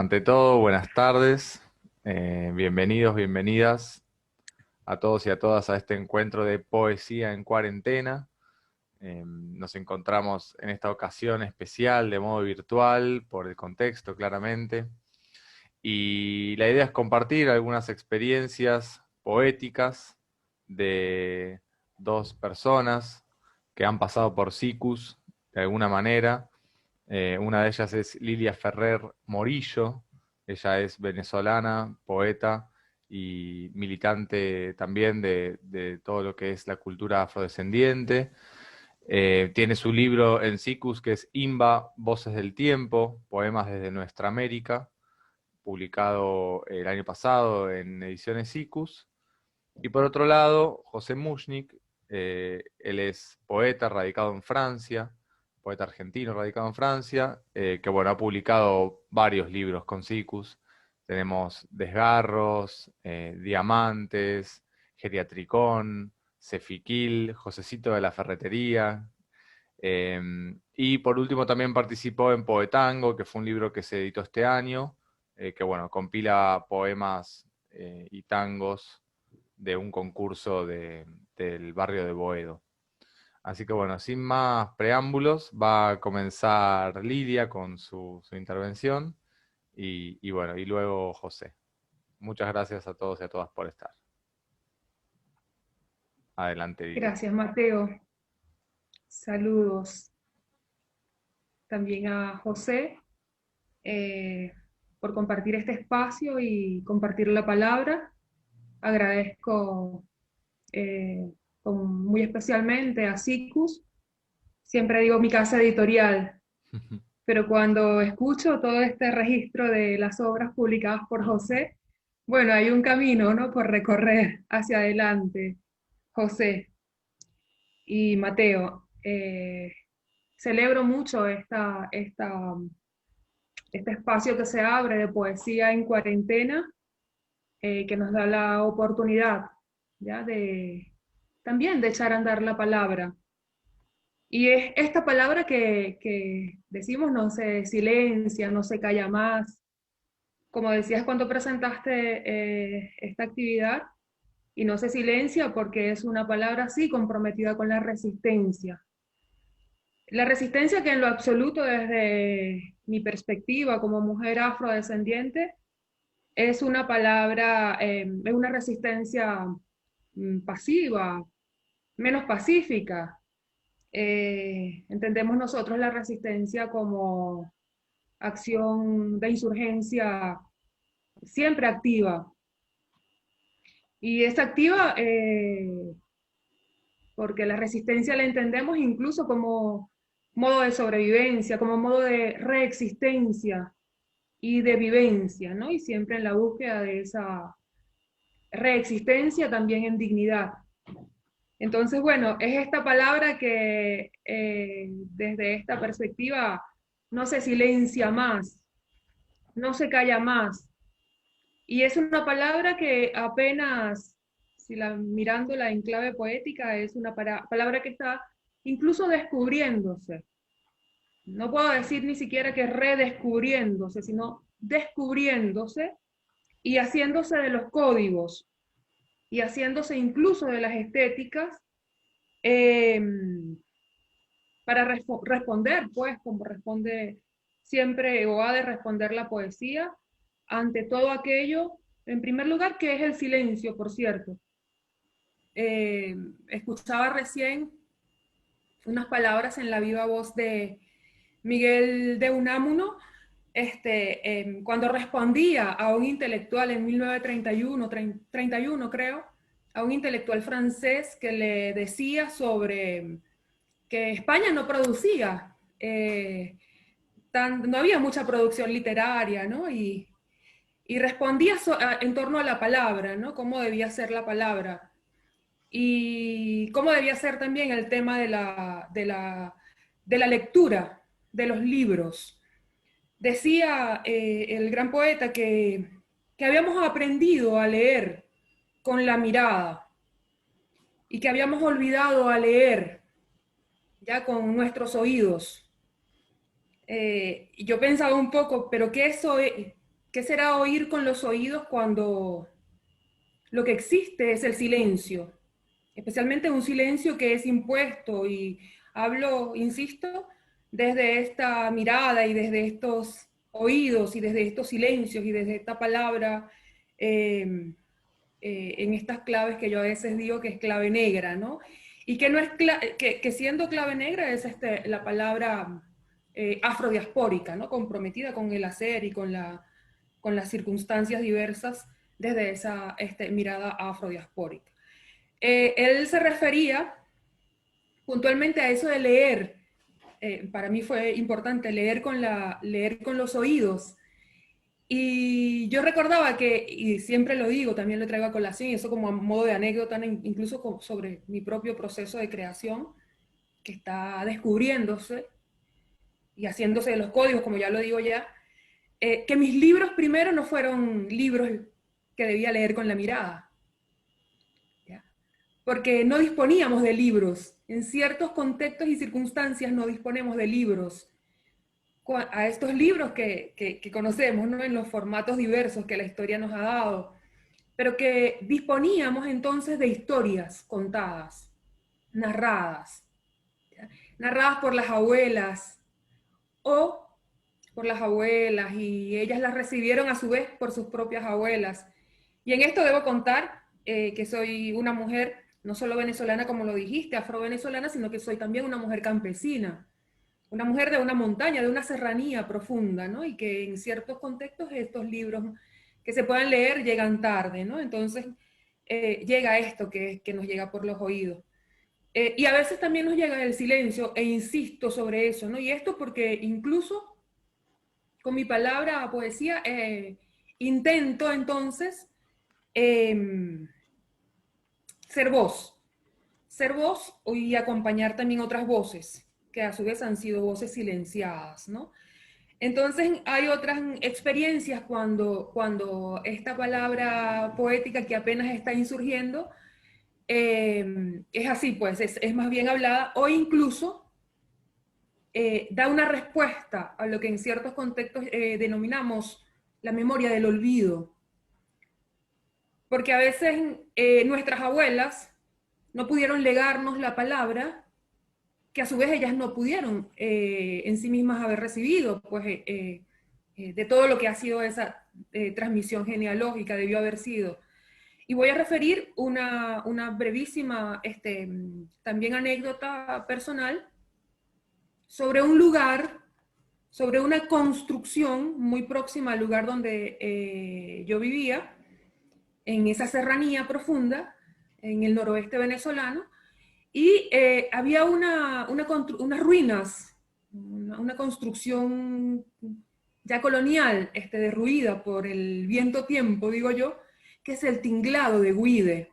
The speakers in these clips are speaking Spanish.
Ante todo, buenas tardes, bienvenidos, bienvenidas a todos y a todas a este encuentro de poesía en cuarentena. Nos encontramos en esta ocasión especial de modo virtual, por el contexto claramente, y la idea es compartir algunas experiencias poéticas de dos personas que han pasado por SICUS de alguna manera. Una de ellas es Lilia Ferrer Morillo. Ella es venezolana, poeta y militante también de todo lo que es la cultura afrodescendiente. Tiene su libro en SICUS que es Imba, Voces del Tiempo, Poemas desde Nuestra América, publicado el año pasado en ediciones SICUS. Y por otro lado, José Mushnik, él es poeta radicado en Francia, poeta argentino radicado en Francia, que bueno, ha publicado varios libros con Sikus. Tenemos Desgarros, Diamantes, Geriatricón, Cefiquil, Josecito de la Ferretería. eh, y por último también participó en Poetango, que fue un libro que se editó este año, que bueno, compila poemas y tangos de un concurso del barrio de Boedo. Así que bueno, sin más preámbulos, va a comenzar Lidia con su intervención y bueno, y luego José. Muchas gracias a todos y a todas por estar. Adelante, Lidia. Gracias, Mateo. Saludos también a José eh, por compartir este espacio y compartir la palabra. Agradezco muy especialmente a SICUS. Siempre digo mi casa editorial, pero cuando escucho todo este registro de las obras publicadas por José, bueno, hay un camino, ¿no?, por recorrer hacia adelante. José y Mateo, celebro mucho este espacio que se abre de poesía en cuarentena, que nos da la oportunidad, ¿ya?, también de echar a andar la palabra. Y es esta palabra que decimos: no se silencia, no se calla más. Como decías cuando presentaste esta actividad, y no se silencia porque es una palabra así comprometida con la resistencia. La resistencia que en lo absoluto, desde mi perspectiva como mujer afrodescendiente, es una palabra, es una resistencia pasiva, menos pacífica. Entendemos nosotros la resistencia como acción de insurgencia siempre activa. Y es activa porque la resistencia la entendemos incluso como modo de sobrevivencia, como modo de reexistencia y de vivencia, ¿no? Y siempre en la búsqueda de esa reexistencia también en dignidad. Entonces, bueno, es esta palabra que desde esta perspectiva no se silencia más, no se calla más. Y es una palabra que apenas, si mirándola en clave poética, es una palabra que está incluso descubriéndose. No puedo decir ni siquiera que redescubriéndose, sino descubriéndose y haciéndose de los códigos y haciéndose incluso de las estéticas, eh, para responder, pues, como responde siempre o ha de responder la poesía, ante todo aquello, en primer lugar, que es el silencio, por cierto. Eh, Escuchaba recién unas palabras en la viva voz de Miguel de Unamuno, cuando respondía a un intelectual en 1931, 31 creo, a un intelectual francés que le decía sobre que España no producía, no había mucha producción literaria, ¿no? Y respondía en torno a la palabra, ¿no? Cómo debía ser la palabra. Y cómo debía ser también el tema de la lectura de los libros. Decía el gran poeta que habíamos aprendido a leer con la mirada y que habíamos olvidado a leer ya con nuestros oídos. Y yo pensaba un poco, pero ¿qué eso es? ¿Qué será oír con los oídos cuando lo que existe es el silencio? Especialmente un silencio que es impuesto, y hablo, insisto, desde esta mirada y desde estos oídos y desde estos silencios y desde esta palabra, eh, en estas claves que yo a veces digo que es clave negra, ¿no? Y que, no es que siendo clave negra es la palabra afrodiaspórica, ¿no? Comprometida con el hacer y con las circunstancias diversas desde esa mirada afrodiaspórica. Él se refería puntualmente a eso de leer. Para mí fue importante leer con los oídos. Y yo recordaba que, y siempre lo digo, también lo traigo a colación, y eso como a modo de anécdota, incluso sobre mi propio proceso de creación, que está descubriéndose y haciéndose de los códigos, como ya lo digo ya, que mis libros primero no fueron libros que debía leer con la mirada, ¿ya? Porque no disponíamos de libros. En ciertos contextos y circunstancias no disponemos de libros. A estos libros que conocemos, ¿no? En los formatos diversos que la historia nos ha dado, pero que disponíamos entonces de historias contadas, narradas, ¿ya? Narradas por las abuelas o por las abuelas, y ellas las recibieron a su vez por sus propias abuelas. Y en esto debo contar que soy una mujer no solo venezolana, como lo dijiste, afro-venezolana, sino que soy también una mujer campesina, una mujer de una montaña, de una serranía profunda, ¿no? Y que en ciertos contextos estos libros que se puedan leer llegan tarde, ¿no? Entonces llega esto que nos llega por los oídos. Y a veces también nos llega el silencio, e insisto sobre eso, ¿no? Y esto porque incluso con mi palabra poesía intento entonces eh, ser voz y acompañar también otras voces, que a su vez han sido voces silenciadas, ¿no? Entonces hay otras experiencias cuando esta palabra poética que apenas está insurgiendo es así, pues es más bien hablada, o incluso da una respuesta a lo que en ciertos contextos denominamos la memoria del olvido. Porque a veces nuestras abuelas no pudieron legarnos la palabra que a su vez ellas no pudieron en sí mismas haber recibido, pues de todo lo que ha sido esa transmisión genealógica debió haber sido. Y voy a referir una brevísima también anécdota personal sobre un lugar, sobre una construcción muy próxima al lugar donde yo vivía, en esa serranía profunda, en el noroeste venezolano, y había unas ruinas, una construcción ya colonial, derruida por el viento tiempo, digo yo, que es el Tinglado de Güide.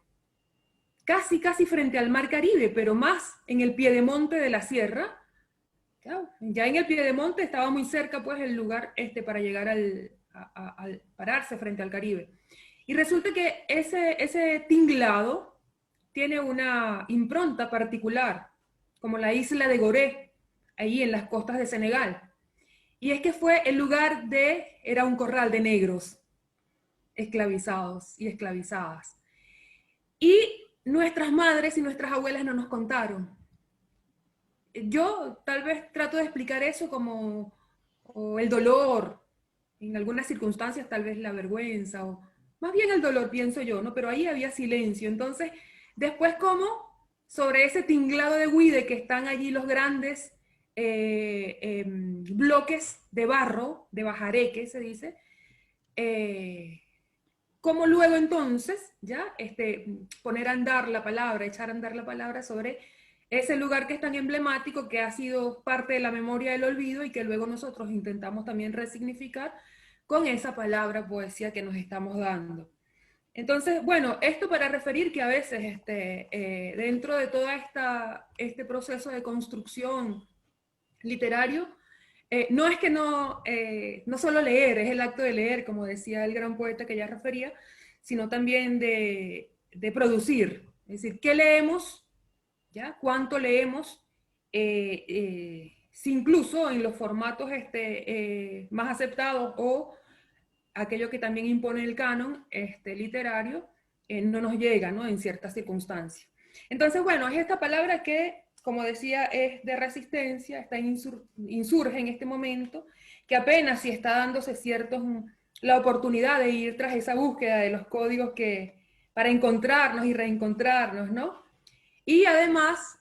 Casi, casi frente al mar Caribe, pero más en el piedemonte de la sierra. Claro, ya en el piedemonte estaba muy cerca, pues, el lugar para llegar al pararse frente al Caribe. Y resulta que ese tinglado tiene una impronta particular, como la isla de Gorée, ahí en las costas de Senegal. Y es que fue el lugar era un corral de negros esclavizados y esclavizadas. Y nuestras madres y nuestras abuelas no nos contaron. Yo tal vez trato de explicar eso como o el dolor, en algunas circunstancias tal vez la vergüenza, o más bien el dolor, pienso yo, ¿no? Pero ahí había silencio. Entonces, después como sobre ese tinglado de Güide que están allí los grandes bloques de barro, de bajareque se dice, cómo luego entonces, ya, poner a andar la palabra, echar a andar la palabra sobre ese lugar que es tan emblemático, que ha sido parte de la memoria del olvido y que luego nosotros intentamos también resignificar con esa palabra poesía que nos estamos dando. Entonces, bueno, esto para referir que a veces dentro de todo este proceso de construcción literario, no es que no solo leer, es el acto de leer, como decía el gran poeta que ya refería, sino también de producir. Es decir, ¿qué leemos? ¿Ya? ¿Cuánto leemos? Si incluso en los formatos más aceptados o aquello que también impone el canon literario no nos llega, ¿no? En ciertas circunstancias. Entonces, bueno, es esta palabra que, como decía, es de resistencia, insurge en este momento, que apenas si está dándose la oportunidad de ir tras esa búsqueda de los códigos para encontrarnos y reencontrarnos, ¿no? Y además,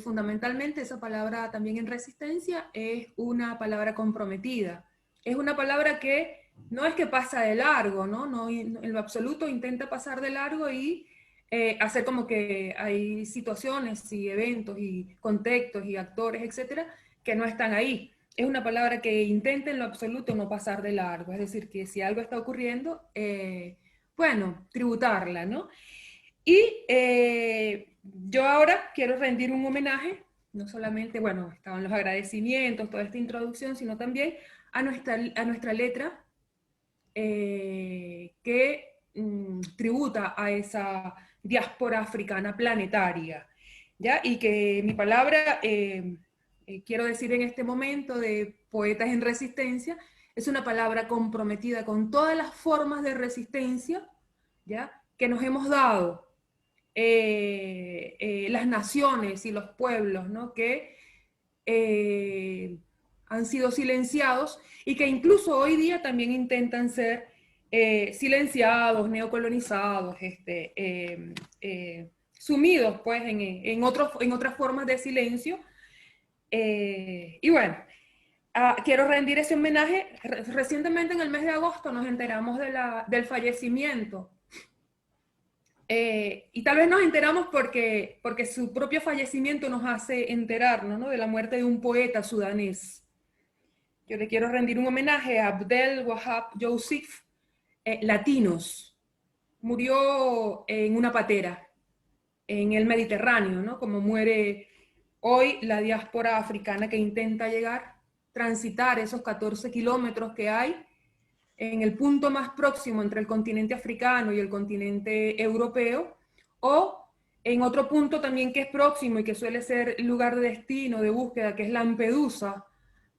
fundamentalmente, esa palabra también en resistencia es una palabra comprometida. Es una palabra que no es que pasa de largo, ¿no? No en lo absoluto intenta pasar de largo y hacer como que hay situaciones y eventos y contextos y actores, etcétera, que no están ahí. Es una palabra que intenta en lo absoluto no pasar de largo. Es decir, que si algo está ocurriendo, bueno, tributarla, ¿no? Y yo ahora quiero rendir un homenaje, no solamente, bueno, estaban los agradecimientos, toda esta introducción, sino también a nuestra letra que tributa a esa diáspora africana planetaria, ¿ya? Y que mi palabra, quiero decir en este momento de poetas en resistencia, es una palabra comprometida con todas las formas de resistencia, ¿ya? Que nos hemos dado las naciones y los pueblos, ¿no? Que han sido silenciados y que incluso hoy día también intentan ser silenciados, neocolonizados, sumidos pues en otras formas de silencio. Y bueno, quiero rendir ese homenaje. Recientemente en el mes de agosto nos enteramos del fallecimiento. Y tal vez nos enteramos porque su propio fallecimiento nos hace enterarnos, ¿no? De la muerte de un poeta sudanés. Yo le quiero rendir un homenaje a Abdel Wahab Youssef Latinos. Murió en una patera, en el Mediterráneo, ¿no? Como muere hoy la diáspora africana que intenta transitar esos 14 kilómetros que hay en el punto más próximo entre el continente africano y el continente europeo, o en otro punto también que es próximo y que suele ser lugar de destino, de búsqueda, que es Lampedusa,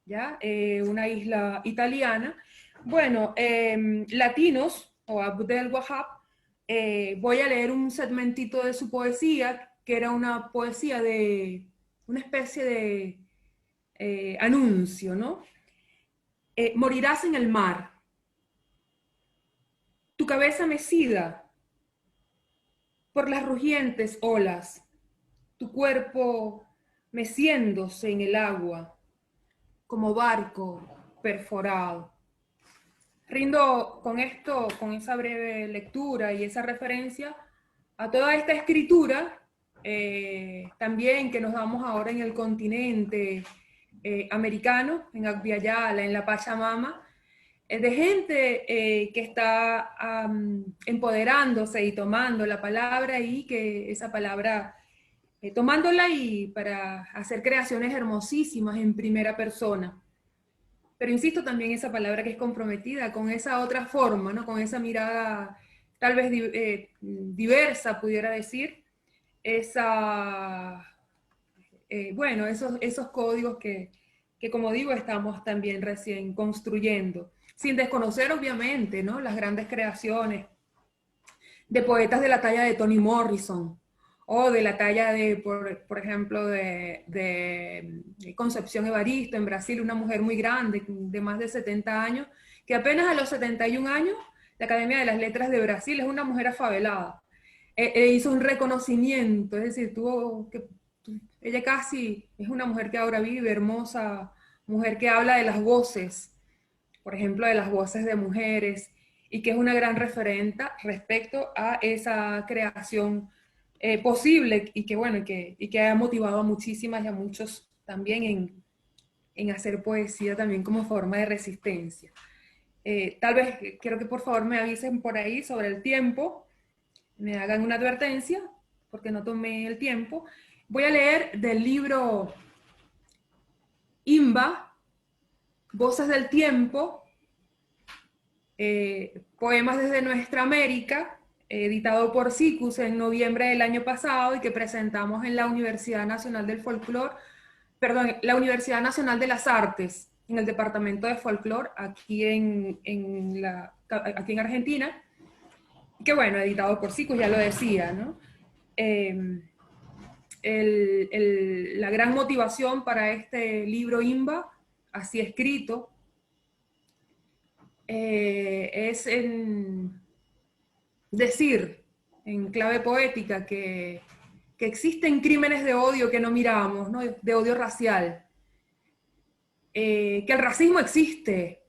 ¿ya? Una isla italiana. Bueno, Latinos, o Abdel Wahab, voy a leer un segmentito de su poesía, que era una poesía de una especie de anuncio, ¿no? Morirás en el mar, tu cabeza mecida por las rugientes olas, tu cuerpo meciéndose en el agua, como barco perforado. Rindo con esto, con esa breve lectura y esa referencia a toda esta escritura, también que nos damos ahora en el continente americano, en Abya-Yala, en la Pachamama, de gente que está empoderándose y tomando la palabra y que esa palabra, tomándola y para hacer creaciones hermosísimas en primera persona. Pero insisto también esa palabra que es comprometida con esa otra forma, ¿no? Con esa mirada tal vez diversa, pudiera decir, bueno, esos códigos que, como digo, estamos también recién construyendo, sin desconocer obviamente, ¿no? Las grandes creaciones de poetas de la talla de Toni Morrison, o de la talla por ejemplo, de Concepción Evaristo en Brasil, una mujer muy grande, de más de 70 años, que apenas a los 71 años, la Academia de las Letras de Brasil es una mujer afavelada. Hizo un reconocimiento, es decir, ella casi es una mujer que ahora vive, hermosa, mujer que habla de las voces, por ejemplo, de las voces de mujeres, y que es una gran referente respecto a esa creación posible y que, bueno, y que ha motivado a muchísimas y a muchos también en hacer poesía también como forma de resistencia. Tal vez quiero que por favor me avisen por ahí sobre el tiempo, me hagan una advertencia, porque no tomé el tiempo. Voy a leer del libro Imba, Voces del Tiempo, Poemas desde Nuestra América, editado por SICUS en noviembre del año pasado y que presentamos en la Universidad Nacional del Folclore, perdón, la Universidad Nacional de las Artes, en el departamento de folclore, aquí aquí en Argentina, que bueno, editado por Sicus, ya lo decía, ¿no? La gran motivación para este libro IMBA, así escrito, es en decir, en clave poética, que existen crímenes de odio que no miramos, ¿no? De odio racial, que el racismo existe,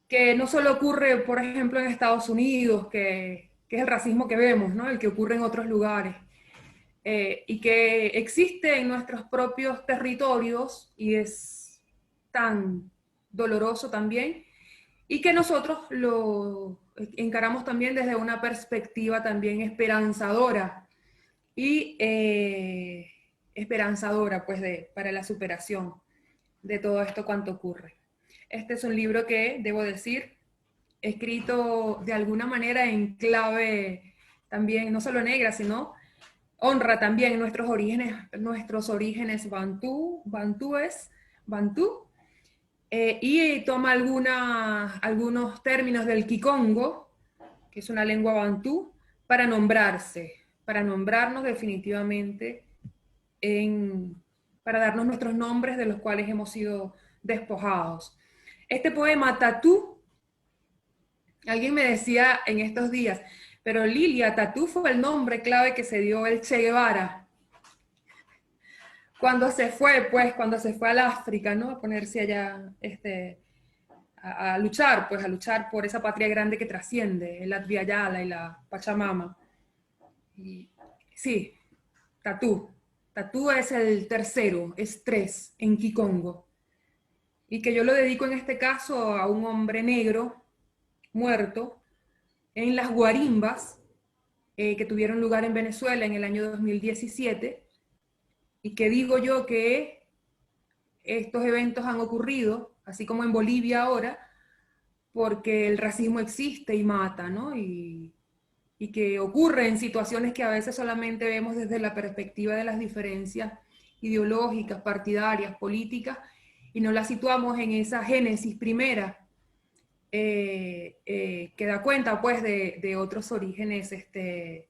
que no solo ocurre, por ejemplo, en Estados Unidos, que es el racismo que vemos, ¿no? El que ocurre en otros lugares, y que existe en nuestros propios territorios y es tan doloroso también, y que nosotros lo encaramos también desde una perspectiva también esperanzadora y esperanzadora pues para la superación de todo esto cuanto ocurre. Este es un libro que, debo decir, escrito de alguna manera en clave también, no solo negra, sino honra también nuestros orígenes bantú, y toma algunos términos del Kikongo, que es una lengua bantú, para nombrarnos definitivamente, para darnos nuestros nombres de los cuales hemos sido despojados. Este poema, Tatú, alguien me decía en estos días, pero Lilia, Tatú fue el nombre clave que se dio el Che Guevara cuando se fue al África, ¿no? A ponerse allá, a luchar, pues a luchar por esa patria grande que trasciende, el Adviayala y la Pachamama. Y, sí, Tatú. Tatú es el tercero, es 3 en Kikongo. Y que yo lo dedico en este caso a un hombre negro muerto en las guarimbas que tuvieron lugar en Venezuela en el año 2017, y que digo yo que estos eventos han ocurrido, así como en Bolivia ahora, porque el racismo existe y mata, ¿no? Y que ocurre en situaciones que a veces solamente vemos desde la perspectiva de las diferencias ideológicas, partidarias, políticas, y no las situamos en esa génesis primera, que da cuenta pues de otros orígenes que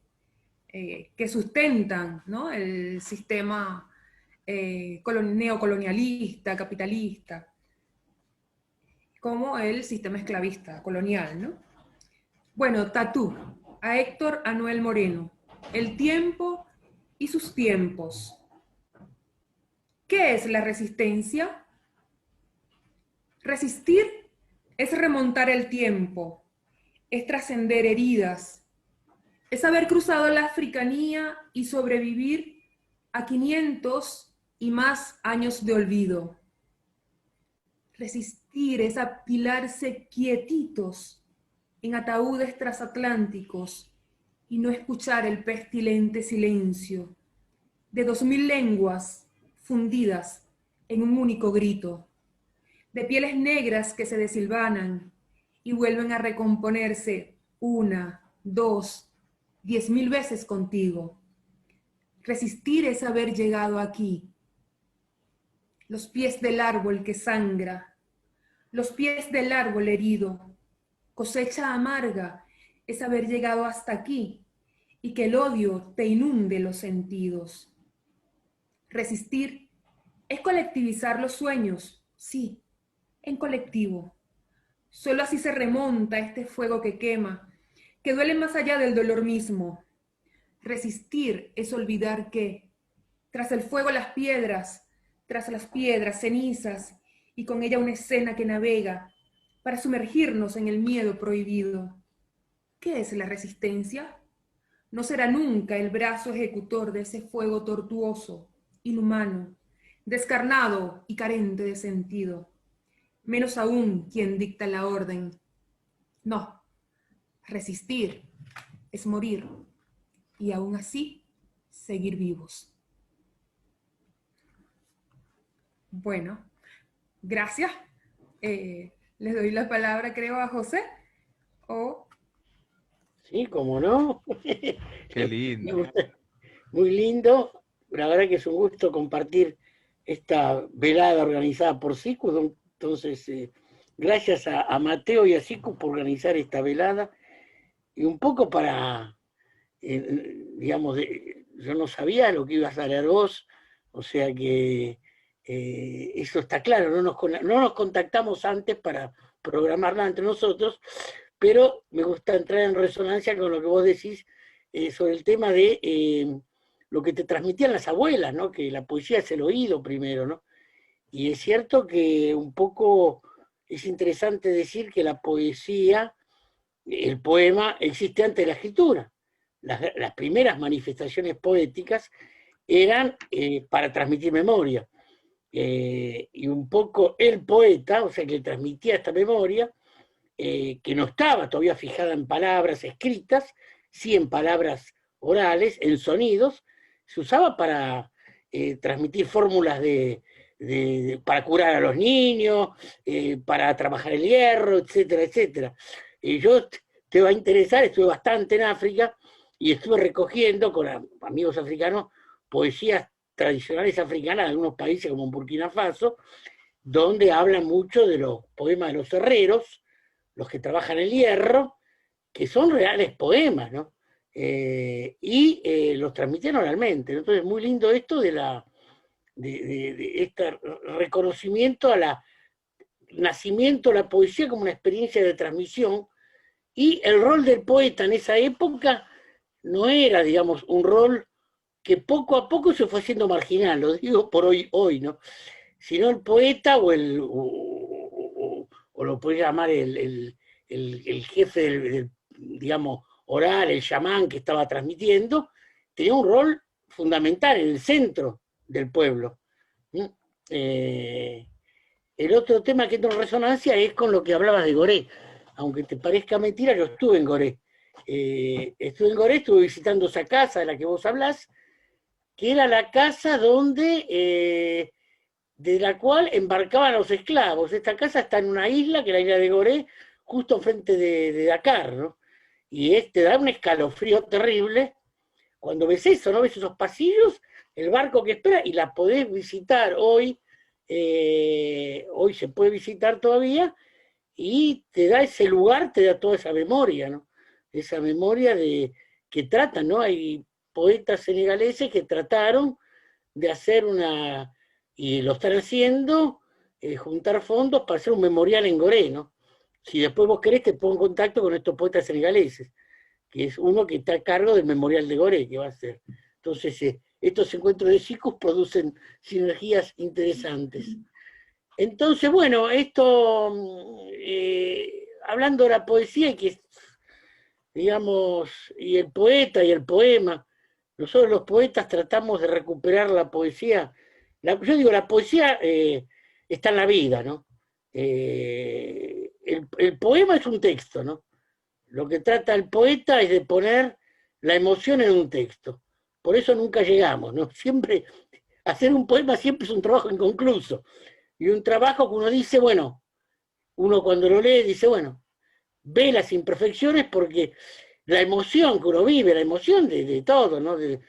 sustentan, ¿no? El sistema neocolonialista, capitalista, como el sistema esclavista colonial, ¿no? Bueno, Tatú, a Héctor Anuel Moreno, El tiempo y sus tiempos. ¿Qué es la resistencia? Resistir es remontar el tiempo, es trascender heridas, es haber cruzado la africanía y sobrevivir a 500 y más años de olvido. Resistir es apilarse quietitos en ataúdes transatlánticos y no escuchar el pestilente silencio de 2000 lenguas fundidas en un único grito, de pieles negras que se desilvanan y vuelven a recomponerse 1, 2, 10.000 veces contigo. Resistir es haber llegado aquí. Los pies del árbol que sangra, los pies del árbol herido. Cosecha amarga es haber llegado hasta aquí y que el odio te inunde los sentidos. Resistir es colectivizar los sueños, sí, en colectivo. Solo así se remonta este fuego que quema, que duele más allá del dolor mismo. Resistir es olvidar que, tras el fuego tras las piedras cenizas, y con ella una escena que navega para sumergirnos en el miedo prohibido. ¿Qué es la resistencia? No será nunca el brazo ejecutor de ese fuego tortuoso, inhumano, descarnado y carente de sentido. Menos aún quien dicta la orden. No, resistir es morir y aún así seguir vivos. Bueno, gracias. Les doy la palabra, creo, a José. O... Sí, cómo no. Qué lindo. Muy lindo. La verdad que es un gusto compartir esta velada organizada por Sicus, Entonces, gracias a Mateo y a Sicu por organizar esta velada, y un poco para, digamos, yo no sabía lo que ibas a leer vos, o sea que eso está claro, no nos contactamos antes para programarla entre nosotros, pero me gusta entrar en resonancia con lo que vos decís sobre el tema de lo que te transmitían las abuelas, ¿no? Que la poesía es el oído primero, ¿no? Y es cierto que un poco es interesante decir que la poesía, el poema, existe antes de la escritura. Las primeras manifestaciones poéticas eran para transmitir memoria. Y un poco el poeta, o sea, que transmitía esta memoria, que no estaba todavía fijada en palabras escritas, sí en palabras orales, en sonidos, se usaba para transmitir fórmulas para curar a los niños, para trabajar el hierro, etcétera, etcétera. Te va a interesar, estuve bastante en África y estuve recogiendo con amigos africanos poesías tradicionales africanas de algunos países como en Burkina Faso, donde hablan mucho de los poemas de los herreros, los que trabajan el hierro, que son reales poemas, ¿no? Y los transmiten oralmente, ¿no? Entonces, muy lindo esto de este reconocimiento a la nacimiento de la poesía como una experiencia de transmisión, y el rol del poeta en esa época no era, digamos, un rol que poco a poco se fue haciendo marginal, lo digo por hoy, ¿no? Sino el poeta o lo puede llamar el jefe del, digamos, oral, el chamán que estaba transmitiendo, tenía un rol fundamental en el centro del pueblo. El otro tema que entra en resonancia es con lo que hablabas de Gorée. Aunque te parezca mentira, yo estuve en Gorée. Estuve visitando esa casa de la que vos hablás, que era la casa de la cual embarcaban los esclavos. Esta casa está en una isla, que es la isla de Gorée, justo enfrente de Dakar, ¿no? Y te da un escalofrío terrible cuando ves eso, ¿no? Ves esos pasillos, el barco que espera, y la podés visitar hoy. Hoy se puede visitar todavía, y te da ese lugar, te da toda esa memoria, ¿no? Esa memoria que tratan, ¿no? Hay poetas senegaleses que trataron de hacer y lo están haciendo, juntar fondos para hacer un memorial en Gorée, ¿no? Si después vos querés, te pongo en contacto con estos poetas senegaleses, que es uno que está a cargo del memorial de Gorée, que va a hacer. Entonces, estos encuentros de chicos producen sinergias interesantes. Entonces, bueno, esto, hablando de la poesía, digamos, y el poeta y el poema, nosotros los poetas tratamos de recuperar la poesía. Yo digo, la poesía está en la vida, ¿no? El poema es un texto, ¿no? Lo que trata el poeta es de poner la emoción en un texto. Por eso nunca llegamos, ¿no? Siempre, hacer un poema siempre es un trabajo inconcluso. Y un trabajo que uno dice, bueno, uno cuando lo lee dice, bueno, ve las imperfecciones porque la emoción que uno vive, la emoción de todo, ¿no? De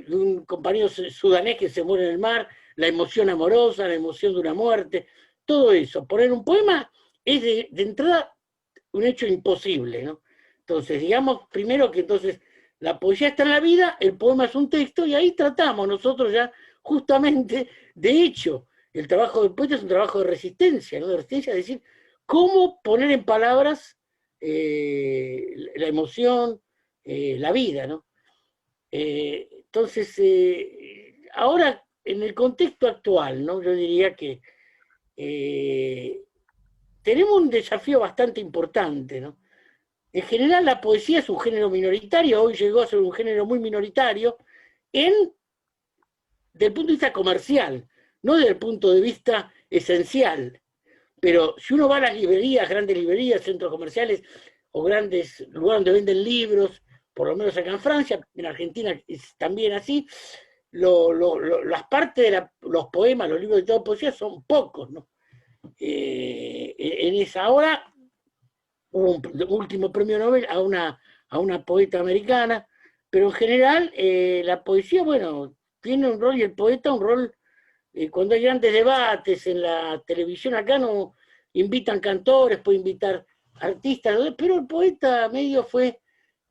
un compañero sudanés que se muere en el mar, la emoción amorosa, la emoción de una muerte, todo eso. Poner un poema es de entrada un hecho imposible, ¿no? Entonces, digamos primero que entonces la poesía está en la vida, el poema es un texto, y ahí tratamos nosotros ya justamente, de hecho, el trabajo del poeta es un trabajo de resistencia, ¿no? De resistencia, es decir, cómo poner en palabras la emoción, la vida, ¿no? Entonces, ahora, en el contexto actual, ¿no? Yo diría que tenemos un desafío bastante importante, ¿no? En general, la poesía es un género minoritario, hoy llegó a ser un género muy minoritario, desde el punto de vista comercial, no desde el punto de vista esencial. Pero si uno va a las librerías, grandes librerías, centros comerciales o grandes lugares donde venden libros, por lo menos acá en Francia, en Argentina es también así, las partes de los poemas, los libros de toda poesía son pocos, ¿no? En esa hora hubo un último premio Nobel a una poeta americana, pero en general la poesía, bueno, tiene un rol, y el poeta un rol Cuando hay grandes debates en la televisión acá no invitan cantores, puede invitar artistas, ¿no? Pero el poeta medio fue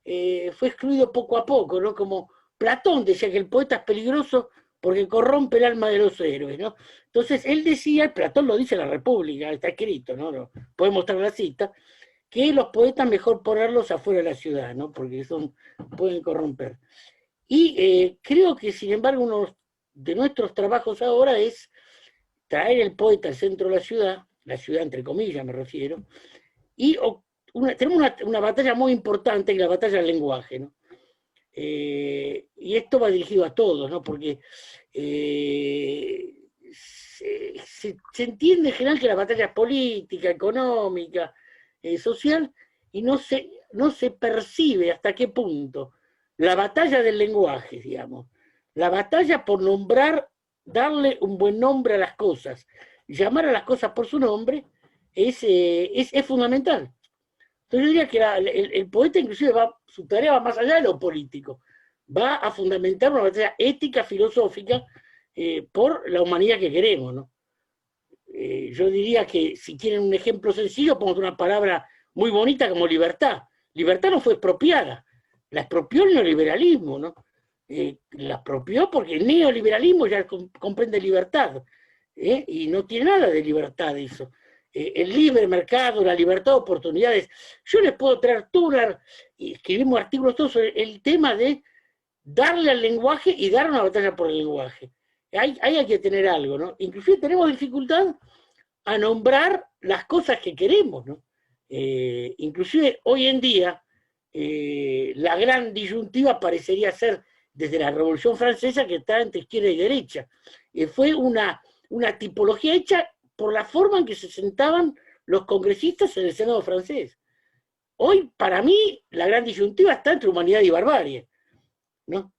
excluido poco a poco, ¿no? Como Platón decía que el poeta es peligroso porque corrompe el alma de los héroes, ¿no? Entonces él decía, Platón lo dice en la República, está escrito, ¿no? Podemos mostrar la cita, que los poetas mejor ponerlos afuera de la ciudad, ¿no? Porque pueden corromper. Y creo que, sin embargo, uno de nuestros trabajos ahora es traer el poeta al centro de la ciudad entre comillas me refiero, y tenemos una batalla muy importante, que es la batalla del lenguaje, ¿no? Y esto va dirigido a todos, ¿no? Porque se entiende en general que la batalla es política, económica, social, y no se percibe hasta qué punto la batalla del lenguaje, digamos, la batalla por darle un buen nombre a las cosas, llamar a las cosas por su nombre, es fundamental. Entonces yo diría que el poeta inclusive su tarea va más allá de lo político, va a fundamentar una batalla ética, filosófica, por la humanidad que queremos, ¿no? Yo diría que si quieren un ejemplo sencillo, ponemos una palabra muy bonita como libertad. Libertad no fue expropiada, la expropió el neoliberalismo, ¿no? La expropió porque el neoliberalismo ya comprende libertad, y no tiene nada de libertad eso. El libre mercado, la libertad de oportunidades. Yo les puedo traer y escribimos artículos todos sobre el tema de darle al lenguaje y dar una batalla por el lenguaje. Hay que tener algo, ¿no? Inclusive tenemos dificultad a nombrar las cosas que queremos, ¿no? Inclusive hoy en día la gran disyuntiva parecería ser desde la Revolución Francesa, que está entre izquierda y derecha. Fue una tipología hecha por la forma en que se sentaban los congresistas en el Senado francés. Hoy, para mí, la gran disyuntiva está entre humanidad y barbarie, ¿no?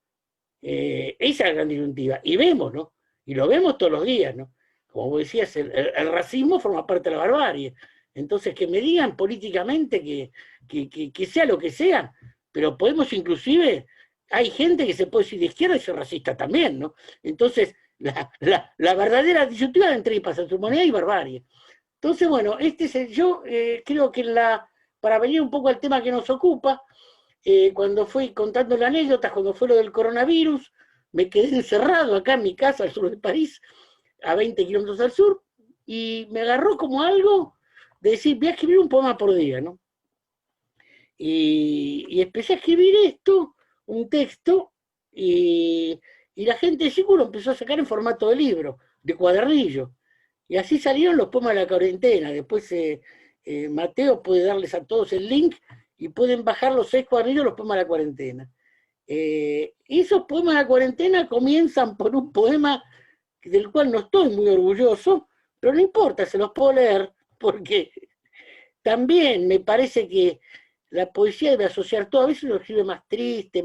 Esa es la gran disyuntiva. Y vemos, ¿no? Y lo vemos todos los días, ¿no? Como vos decías, el racismo forma parte de la barbarie. Entonces, que me digan políticamente que sea lo que sea, pero podemos inclusive, hay gente que se puede decir de izquierda y ser racista también, ¿no? Entonces, la verdadera disyuntiva de entre humanidad y barbarie. Entonces, bueno, yo creo que para venir un poco al tema que nos ocupa, cuando fui contando la anécdota, cuando fue lo del coronavirus, me quedé encerrado acá en mi casa al sur de París, a 20 kilómetros al sur, y me agarró como algo de decir, voy a escribir un poema por día, ¿no? Y empecé a escribir un texto, y la gente de seguro empezó a sacar en formato de libro, de cuadernillo. Y así salieron los poemas de la cuarentena. Después Mateo puede darles a todos el link y pueden bajar los 6 cuadernillos de los poemas de la cuarentena. Esos poemas de la cuarentena comienzan por un poema del cual no estoy muy orgulloso, pero no importa, se los puedo leer, porque también me parece que la poesía debe asociar todo. A veces lo escribe más triste,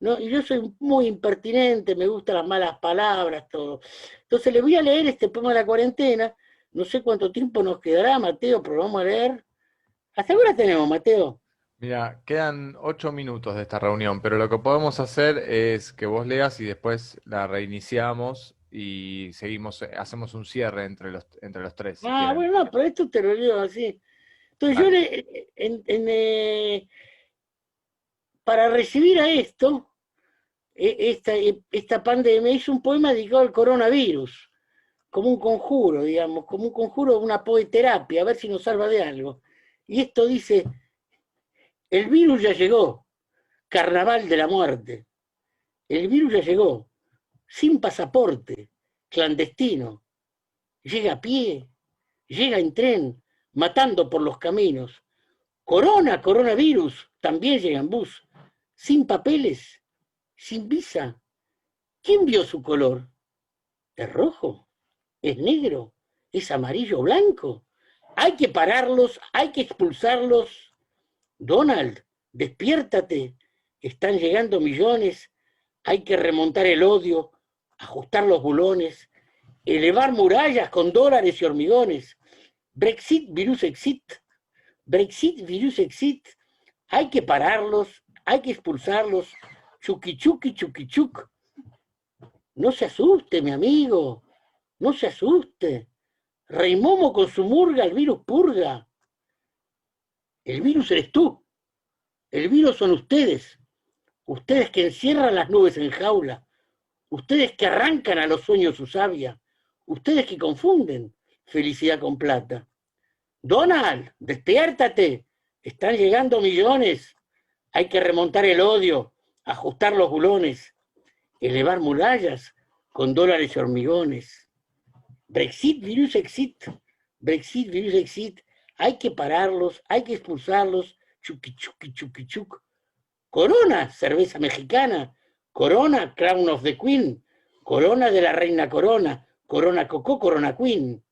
¿no? Y yo soy muy impertinente, me gustan las malas palabras, todo. Entonces le voy a leer este poema de la cuarentena. No sé cuánto tiempo nos quedará, Mateo, pero vamos a leer. ¿Hasta ahora tenemos, Mateo? Mira, quedan 8 minutos de esta reunión, pero lo que podemos hacer es que vos leas y después la reiniciamos y seguimos, hacemos un cierre entre los tres, si quieren. Bueno, no, pero esto te lo leo así. Entonces para recibir a esto, esta pandemia, hice un poema dedicado al coronavirus, como un conjuro, digamos, como un conjuro, una poeterapia, a ver si nos salva de algo. Y esto dice: el virus ya llegó, carnaval de la muerte. El virus ya llegó, sin pasaporte, clandestino. Llega a pie, llega en tren, matando por los caminos. Coronavirus, también llega en bus, sin papeles, sin visa. ¿Quién vio su color? ¿Es rojo? ¿Es negro? ¿Es amarillo o blanco? Hay que pararlos, hay que expulsarlos. Donald, despiértate, están llegando millones, hay que remontar el odio, ajustar los bulones, elevar murallas con dólares y hormigones. Brexit, virus exit, Brexit, virus exit, hay que pararlos, hay que expulsarlos. Chuki chuki chuki chuk. No se asuste, mi amigo, no se asuste. Rey Momo con su murga, el virus purga. El virus eres tú. El virus son ustedes. Ustedes que encierran las nubes en jaula. Ustedes que arrancan a los sueños su savia. Ustedes que confunden felicidad con plata. Donald, despiértate. Están llegando millones. Hay que remontar el odio, ajustar los bulones, elevar murallas con dólares y hormigones. Brexit, virus, exit. Brexit, virus, exit. Hay que pararlos, hay que expulsarlos. Chuqui, chuqui, chuqui, chuc. Corona, cerveza mexicana. Corona, Crown of the Queen. Corona de la reina Corona. Corona Cocó, Corona Queen.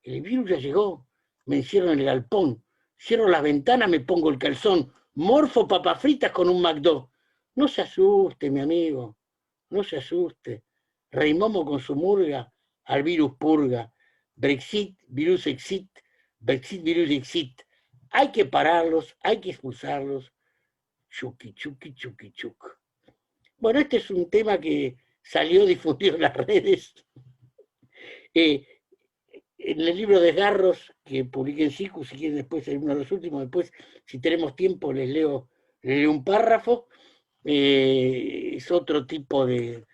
El virus ya llegó. Me encierro en el galpón. Cierro las ventanas, me pongo el calzón. Morfo papas fritas con un McDo. No se asuste, mi amigo. No se asuste. Rey Momo con su murga, al virus purga. Brexit, virus exit. Brexit, virus exit. Hay que pararlos, hay que expulsarlos. Chuki, chuki, chuki, chuk. Bueno, este es un tema que salió difundido en las redes. En el libro de Garros, que publiqué en SICU, si quieren después, es uno de los últimos, después, si tenemos tiempo, les leo un párrafo. Es otro tipo de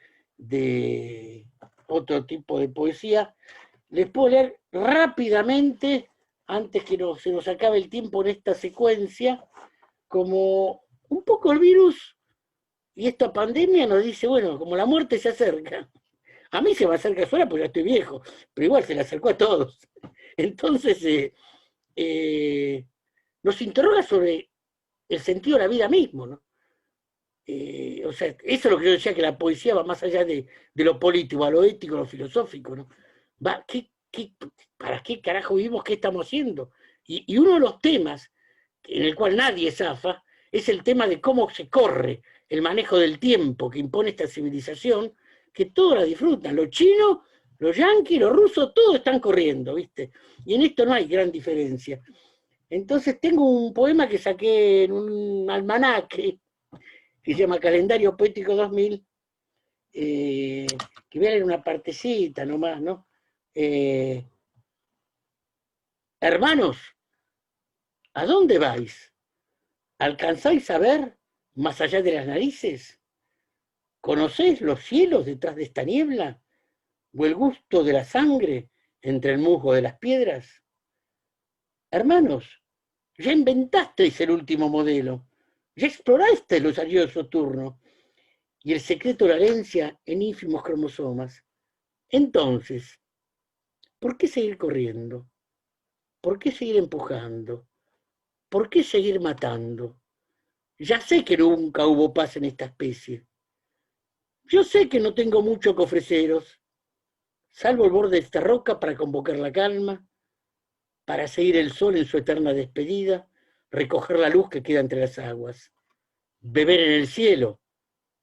poesía. Les puedo leer rápidamente, antes que se nos acabe el tiempo en esta secuencia, como un poco el virus y esta pandemia nos dice, bueno, como la muerte se acerca, a mí se me acerca sola porque ya estoy viejo, pero igual se le acercó a todos. Entonces, nos interroga sobre el sentido de la vida mismo, ¿no? O sea, eso es lo que yo decía, que la poesía va más allá de lo político, a lo ético, a lo filosófico, ¿no? ¿Para qué carajo vivimos? ¿Qué estamos haciendo? Y uno de los temas en el cual nadie zafa es el tema de cómo se corre el manejo del tiempo que impone esta civilización, que todos la disfrutan. Los chinos, los yanquis, los rusos, todos están corriendo, ¿viste? Y en esto no hay gran diferencia. Entonces tengo un poema que saqué en un almanaque que se llama Calendario Poético 2000, que voy a leer una partecita nomás, ¿no? Hermanos, ¿a dónde vais? ¿Alcanzáis a ver más allá de las narices? ¿Conocéis los cielos detrás de esta niebla? ¿O el gusto de la sangre entre el musgo de las piedras? Hermanos, ya inventasteis el último modelo, ya explorasteis los anillos de Saturno y el secreto de la herencia en ínfimos cromosomas. Entonces, ¿por qué seguir corriendo? ¿Por qué seguir empujando? ¿Por qué seguir matando? Ya sé que nunca hubo paz en esta especie. Yo sé que no tengo mucho que ofreceros, salvo el borde de esta roca para convocar la calma, para seguir el sol en su eterna despedida, recoger la luz que queda entre las aguas, beber en el cielo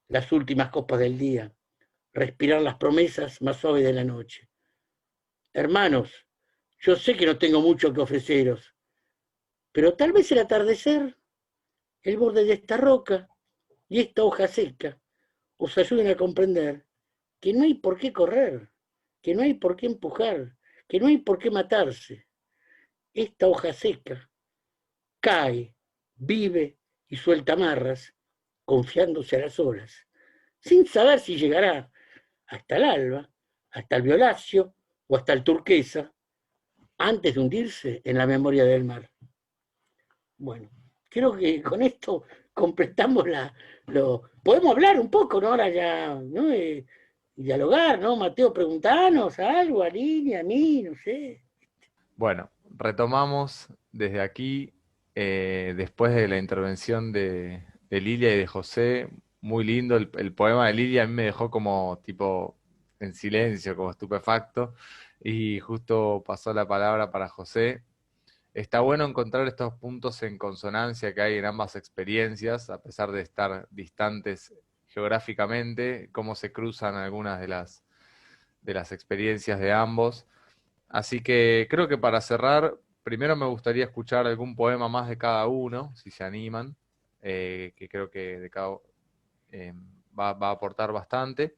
las últimas copas del día, respirar las promesas más suaves de la noche. Hermanos, yo sé que no tengo mucho que ofreceros, pero tal vez el atardecer, el borde de esta roca y esta hoja seca os ayuden a comprender que no hay por qué correr, que no hay por qué empujar, que no hay por qué matarse. Esta hoja seca cae, vive y suelta amarras, confiándose a las olas, sin saber si llegará hasta el alba, hasta el violáceo o hasta el turquesa, antes de hundirse en la memoria del mar. Bueno, creo que con esto completamos podemos hablar un poco, ¿no? Ahora ya, ¿no? Dialogar, ¿no? Mateo, preguntanos algo, a Línea, a mí, no sé. Bueno, retomamos desde aquí, después de la intervención de Lilia y de José. Muy lindo el poema de Lilia, a mí me dejó como tipo en silencio, como estupefacto, y justo pasó la palabra para José. Está bueno encontrar estos puntos en consonancia que hay en ambas experiencias, a pesar de estar distantes geográficamente, cómo se cruzan algunas de las experiencias de ambos. Así que creo que para cerrar, primero me gustaría escuchar algún poema más de cada uno, si se animan, que creo que de cada va a aportar bastante.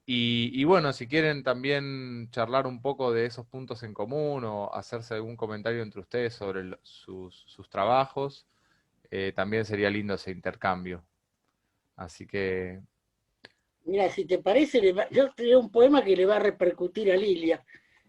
Y bueno, si quieren también charlar un poco de esos puntos en común o hacerse algún comentario entre ustedes sobre sus trabajos, también sería lindo ese intercambio. Así que, Mira, si te parece, yo tenía un poema que le va a repercutir a Lilia,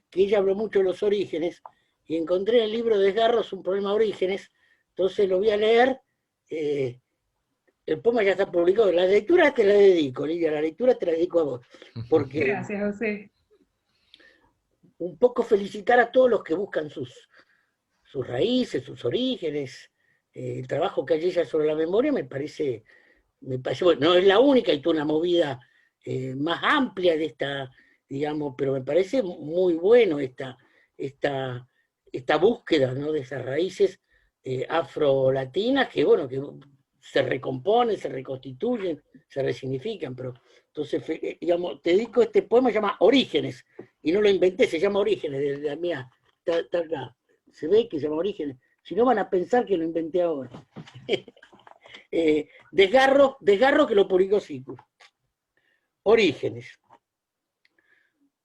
que ella habló mucho de los orígenes, y encontré en el libro de Desgarros un poema de orígenes, entonces lo voy a leer. El poema ya está publicado. La lectura te la dedico, Lilia, la lectura te la dedico a vos, porque Gracias, José. un poco felicitar a todos los que buscan sus raíces, sus orígenes, el trabajo que hay ella sobre la memoria me parece, bueno, no es la única, hay toda una movida más amplia de esta, digamos, pero me parece muy bueno esta búsqueda, ¿no?, de esas raíces afrolatinas que, bueno, que se recomponen, se reconstituyen, se resignifican, pero entonces, digamos, te dedico este poema, se llama Orígenes, y no lo inventé, se llama Orígenes, de la mía, está acá, se ve que se llama Orígenes, si no van a pensar que lo inventé ahora. Desgarro que lo publicó Sicu. Orígenes.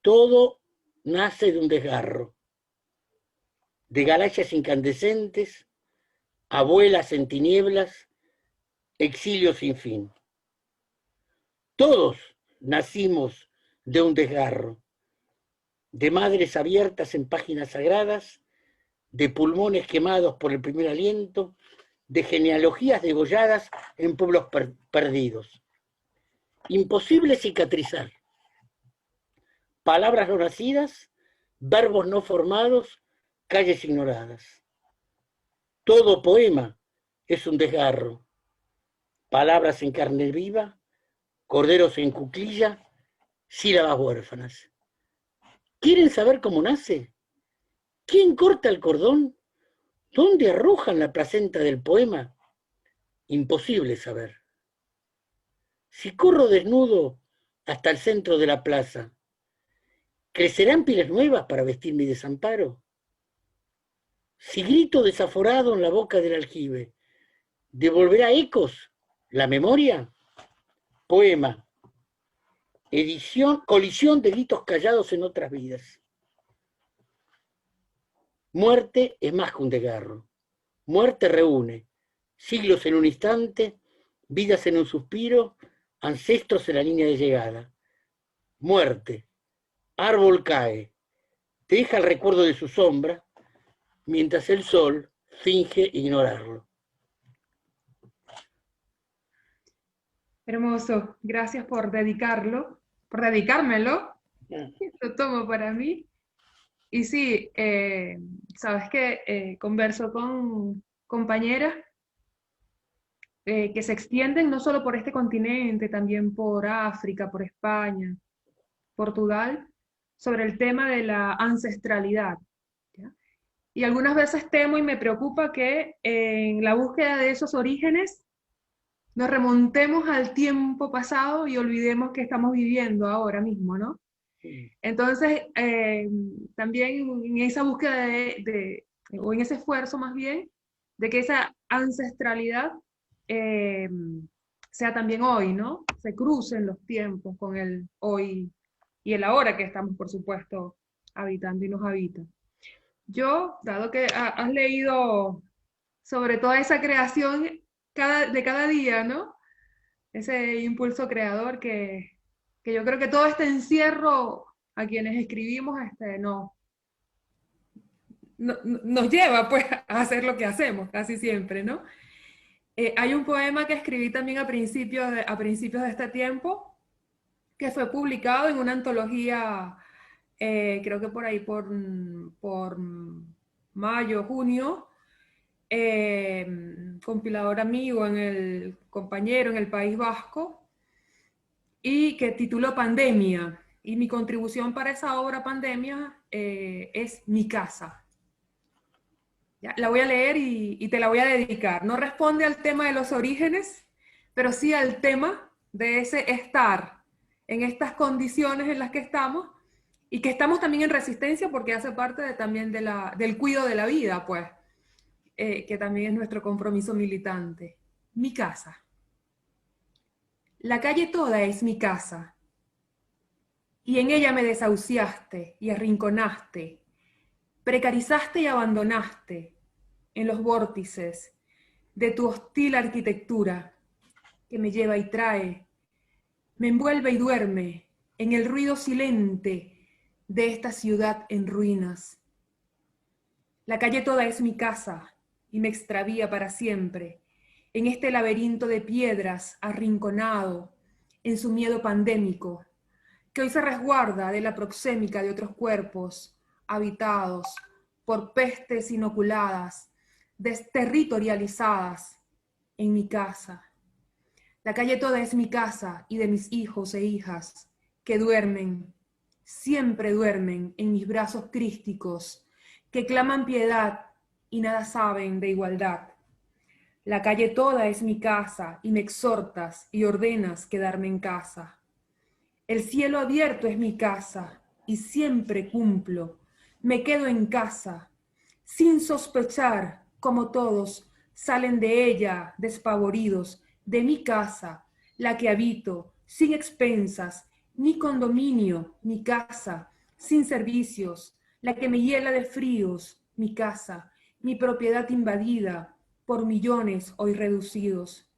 Todo nace de un desgarro, de galaxias incandescentes, abuelas en tinieblas, exilio sin fin. Todos nacimos de un desgarro, de madres abiertas en páginas sagradas, de pulmones quemados por el primer aliento, de genealogías degolladas en pueblos perdidos. Imposible cicatrizar. Palabras no nacidas, verbos no formados, calles ignoradas. Todo poema es un desgarro. Palabras en carne viva, corderos en cuclilla, sílabas huérfanas. ¿Quieren saber cómo nace? ¿Quién corta el cordón? ¿Dónde arrojan la placenta del poema? Imposible saber. Si corro desnudo hasta el centro de la plaza, ¿crecerán pieles nuevas para vestir mi desamparo? Si grito desaforado en la boca del aljibe, ¿devolverá ecos la memoria? Poema, edición, colisión de gritos callados en otras vidas. Muerte es más que un desgarro. Muerte reúne siglos en un instante, vidas en un suspiro, ancestros en la línea de llegada. Muerte, árbol cae, deja el recuerdo de su sombra, mientras el sol finge ignorarlo. Hermoso. Gracias por dedicármelo. Lo tomo para mí. Y sí, sabes que converso con compañeras que se extienden no solo por este continente, también por África, por España, Portugal, sobre el tema de la ancestralidad. ¿Ya? Y algunas veces temo y me preocupa que en la búsqueda de esos orígenes nos remontemos al tiempo pasado y olvidemos que estamos viviendo ahora mismo, ¿no? Entonces, también en esa búsqueda o en ese esfuerzo más bien, de que esa ancestralidad eh, sea también hoy, ¿no? Se crucen los tiempos con el hoy y el ahora que estamos, por supuesto, habitando y nos habita. Yo, dado que has leído sobre toda esa creación de cada día, ¿no? Ese impulso creador que yo creo que todo este encierro a quienes escribimos nos lleva pues a hacer lo que hacemos casi siempre, ¿no? Hay un poema que escribí también a principios de este tiempo, que fue publicado en una antología, creo que por ahí por mayo, junio, compilador amigo compañero en el País Vasco, y que tituló Pandemia. Y mi contribución para esa obra Pandemia es Mi casa. ¿Ya? La voy a leer y te la voy a dedicar. No responde al tema de los orígenes, pero sí al tema de ese estar en estas condiciones en las que estamos y que estamos también en resistencia porque hace parte también del cuidado de la vida, pues, que también es nuestro compromiso militante. Mi casa. La calle toda es mi casa. y en ella me desahuciaste y arrinconaste, precarizaste y abandonaste en los vórtices de tu hostil arquitectura que me lleva y trae, me envuelve y duerme en el ruido silente de esta ciudad en ruinas. La calle toda es mi casa y me extravía para siempre en este laberinto de piedras arrinconado en su miedo pandémico, que hoy se resguarda de la proxémica de otros cuerpos habitados por pestes inoculadas, desterritorializadas en mi casa. La calle toda es mi casa y de mis hijos e hijas que duermen, siempre duermen en mis brazos crísticos, que claman piedad y nada saben de igualdad. La calle toda es mi casa y me exhortas y ordenas quedarme en casa. El cielo abierto es mi casa y siempre cumplo, me quedo en casa, sin sospechar como todos salen de ella despavoridos, de mi casa, la que habito, sin expensas, ni condominio, mi casa, sin servicios, la que me hiela de fríos, mi casa, mi propiedad invadida por millones hoy reducidos.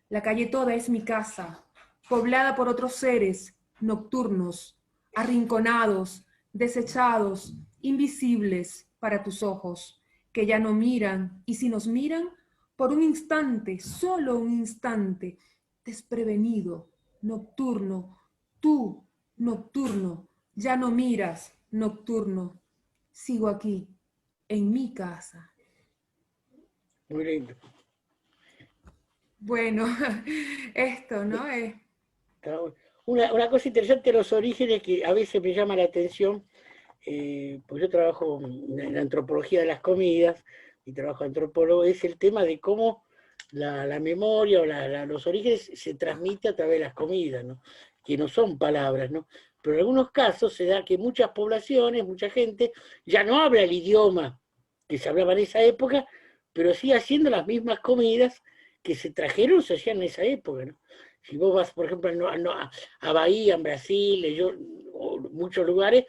La calle toda es mi casa, poblada por otros seres nocturnos, arrinconados, desechados, invisibles para tus ojos, que ya no miran, y si nos miran, por un instante, solo un instante, desprevenido, nocturno, tú, nocturno, ya no miras, nocturno, sigo aquí, en mi casa. Muy lindo. Bueno, esto, ¿no? Una cosa interesante de los orígenes que a veces me llama la atención, pues yo trabajo en la antropología de las comidas, mi trabajo de antropólogo, es el tema de cómo la memoria o los orígenes se transmite a través de las comidas, ¿no? Que no son palabras, ¿no? Pero en algunos casos se da que muchas poblaciones, mucha gente, ya no habla el idioma que se hablaba en esa época, pero sigue haciendo las mismas comidas que se trajeron, se hacían en esa época, ¿no? Si vos vas, por ejemplo, a Bahía, en Brasil, o muchos lugares,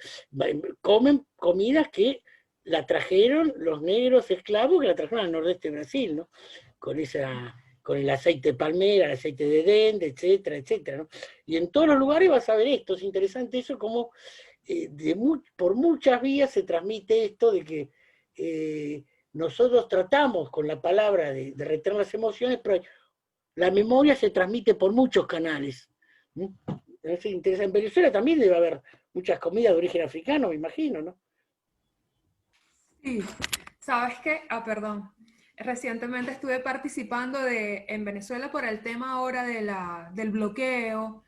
comen comidas que la trajeron los negros esclavos, que la trajeron al nordeste de Brasil, ¿no? Con el aceite de palmera, el aceite de dende, etcétera, etcétera, ¿no? Y en todos los lugares vas a ver esto, es interesante eso, como por muchas vías se transmite esto de que nosotros tratamos con la palabra de retener las emociones, pero la memoria se transmite por muchos canales. Es interesante. En Venezuela también debe haber muchas comidas de origen africano, me imagino, ¿no? Sí, ¿sabes qué? Perdón. Recientemente estuve participando en Venezuela por el tema ahora del bloqueo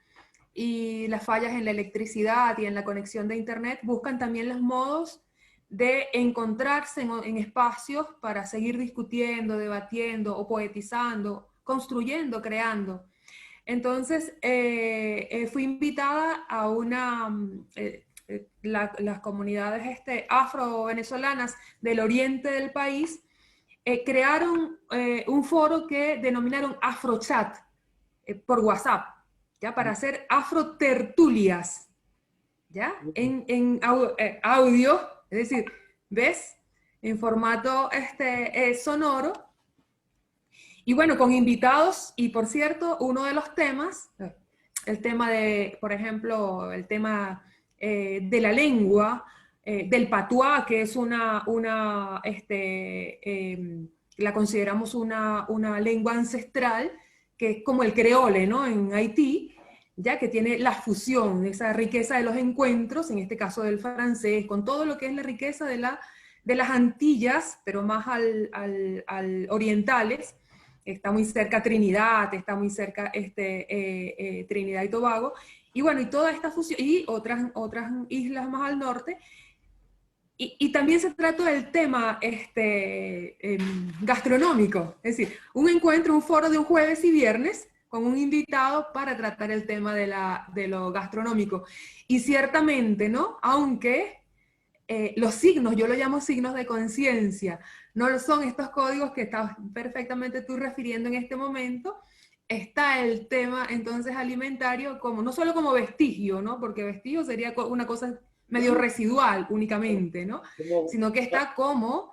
y las fallas en la electricidad y en la conexión de internet. Buscan también los modos de encontrarse en espacios para seguir discutiendo, debatiendo o poetizando, construyendo, creando. Entonces, fui invitada a las comunidades afro-venezolanas del oriente del país crearon un foro que denominaron Afrochat por WhatsApp, ¿ya? Para hacer afrotertulias, ¿ya? En audio, es decir, ¿ves? En formato sonoro. Y bueno, con invitados, y por cierto, uno de los temas, el tema de, por ejemplo, el tema de la lengua, del patuá, que es la consideramos una lengua ancestral, que es como el creole, ¿no? En Haití, ya que tiene la fusión, esa riqueza de los encuentros, en este caso del francés, con todo lo que es la riqueza de las Antillas, pero más al orientales. Está muy cerca Trinidad, está muy cerca Trinidad y Tobago, y bueno, y toda esta fusión, y otras islas más al norte, y también se trata del tema gastronómico, es decir, un encuentro, un foro de un jueves y viernes, con un invitado para tratar el tema de lo gastronómico. Y ciertamente, ¿no? Aunque los signos, yo lo llamo signos de conciencia, no son estos códigos que estás perfectamente tú refiriendo en este momento, está el tema entonces alimentario como, no solo como vestigio, ¿no? Porque vestigio sería una cosa medio residual únicamente, ¿no? Como, Sino que está como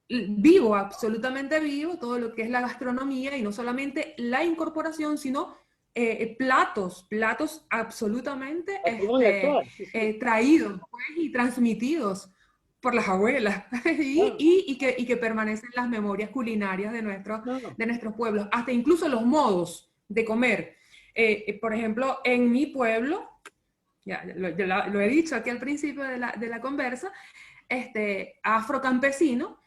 vivo, absolutamente vivo, todo lo que es la gastronomía y no solamente la incorporación, sino platos absolutamente patrimonio actual, sí, sí. traídos pues, y transmitidos por las abuelas Ah, y que permanecen en las memorias culinarias no, de nuestros pueblos, hasta incluso los modos de comer. Por ejemplo, en mi pueblo, ya lo he dicho aquí al principio de la conversa, afrocampesino,